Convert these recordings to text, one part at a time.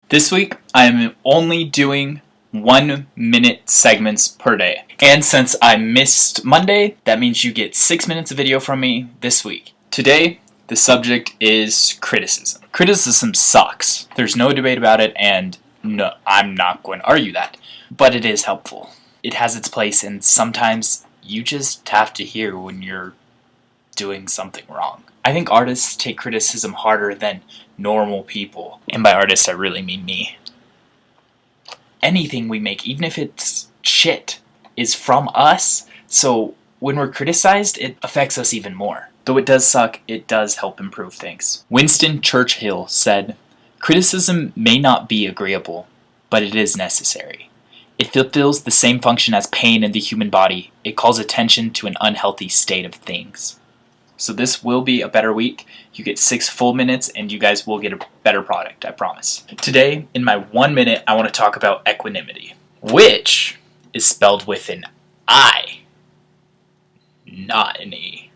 This week, I am only doing 1-minute segments per day. And since I missed Monday, that means you get 6 minutes of video from me this week. Today, the subject is criticism. Criticism sucks. There's no debate about it, and no, I'm not going to argue that. But it is helpful. It has its place, and sometimes you just have to hear when you're doing something wrong. I think artists take criticism harder than normal people. And by artists, I really mean me. Anything we make, even if it's shit, is from us. So when we're criticized, it affects us even more. Though it does suck, it does help improve things. Winston Churchill said, "Criticism may not be agreeable, but it is necessary. It fulfills the same function as pain in the human body. It calls attention to an unhealthy state of things." So this will be a better week. You get 6 full minutes and you guys will get a better product, I promise. Today, in my 1 minute, I want to talk about equanimity, which is spelled with an I, not an E.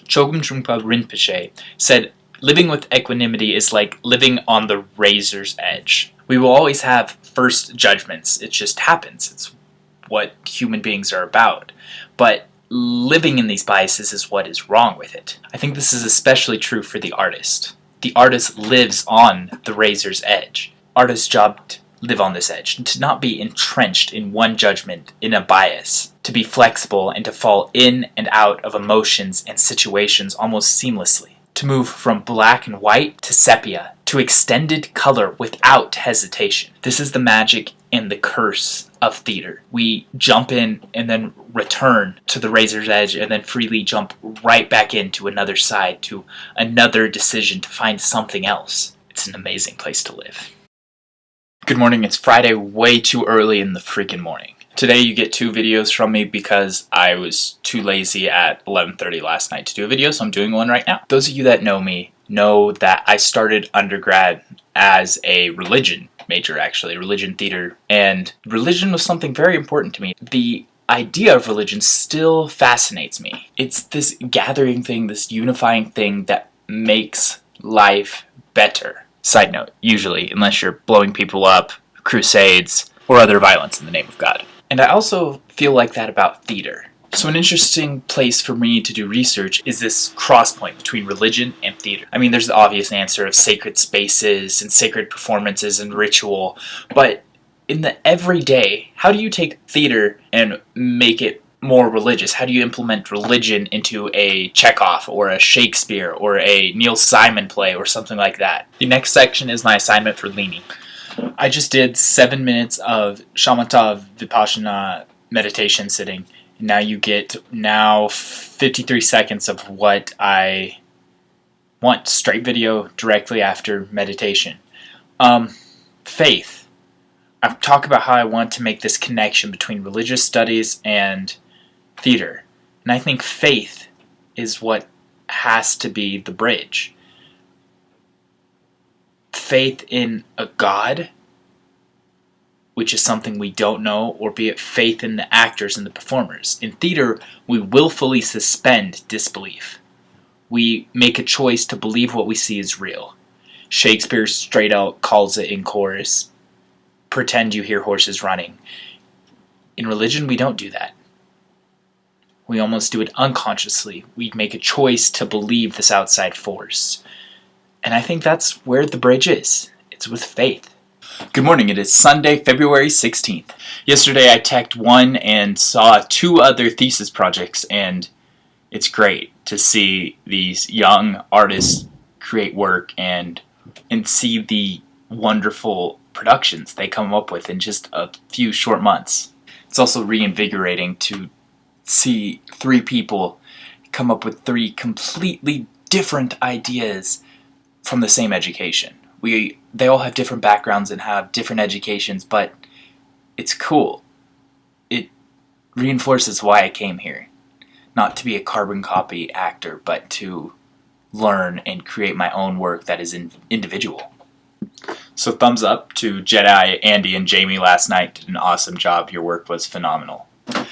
Chogyam Trungpa Rinpoche said, "Living with equanimity is like living on the razor's edge." We will always have first judgments. It just happens. It's what human beings are about. But living in these biases is what is wrong with it. I think this is especially true for the artist. The artist lives on the razor's edge. Artist's job to live on this edge, to not be entrenched in one judgment, in a bias, to be flexible and to fall in and out of emotions and situations almost seamlessly, to move from black and white to sepia, to extended color without hesitation. This is the magic and the curse of theater. We jump in and then return to the razor's edge and then freely jump right back into another side, to another decision, to find something else. It's an amazing place to live. Good morning, it's Friday, way too early in the freaking morning. Today you get 2 videos from me because I was too lazy at 11:30 last night to do a video, so I'm doing one right now. Those of you that know me know that I started undergrad as a religion major, actually, religion theater, and religion was something very important to me. The idea of religion still fascinates me. It's this gathering thing, this unifying thing that makes life better. Side note, usually, unless you're blowing people up, crusades, or other violence in the name of God. And I also feel like that about theater. So an interesting place for me to do research is this crosspoint between religion and theater. I mean, there's the obvious answer of sacred spaces and sacred performances and ritual, but in the everyday, how do you take theater and make it more religious? How do you implement religion into a Chekhov or a Shakespeare or a Neil Simon play or something like that? The next section is my assignment for Leany. I just did 7 minutes of shamatha vipassana meditation sitting. Now you get 53 seconds of what I want, straight video directly after meditation. Faith. I've talked about how I want to make this connection between religious studies and theater. And I think faith is what has to be the bridge. Faith in a God, which is something we don't know, or be it faith in the actors and the performers. In theater, we willfully suspend disbelief. We make a choice to believe what we see is real. Shakespeare straight out calls it in chorus, "Pretend you hear horses running." In religion, we don't do that. We almost do it unconsciously. We make a choice to believe this outside force. And I think that's where the bridge is. It's with faith. Good morning, it is Sunday, February 16th. Yesterday I teched one and saw 2 other thesis projects, and it's great to see these young artists create work and see the wonderful productions they come up with in just a few short months. It's also reinvigorating to see 3 people come up with 3 completely different ideas from the same education. They all have different backgrounds and have different educations, but it's cool. It reinforces why I came here. Not to be a carbon copy actor, but to learn and create my own work that is individual. So thumbs up to Jedi, Andy, and Jamie last night. Did an awesome job. Your work was phenomenal.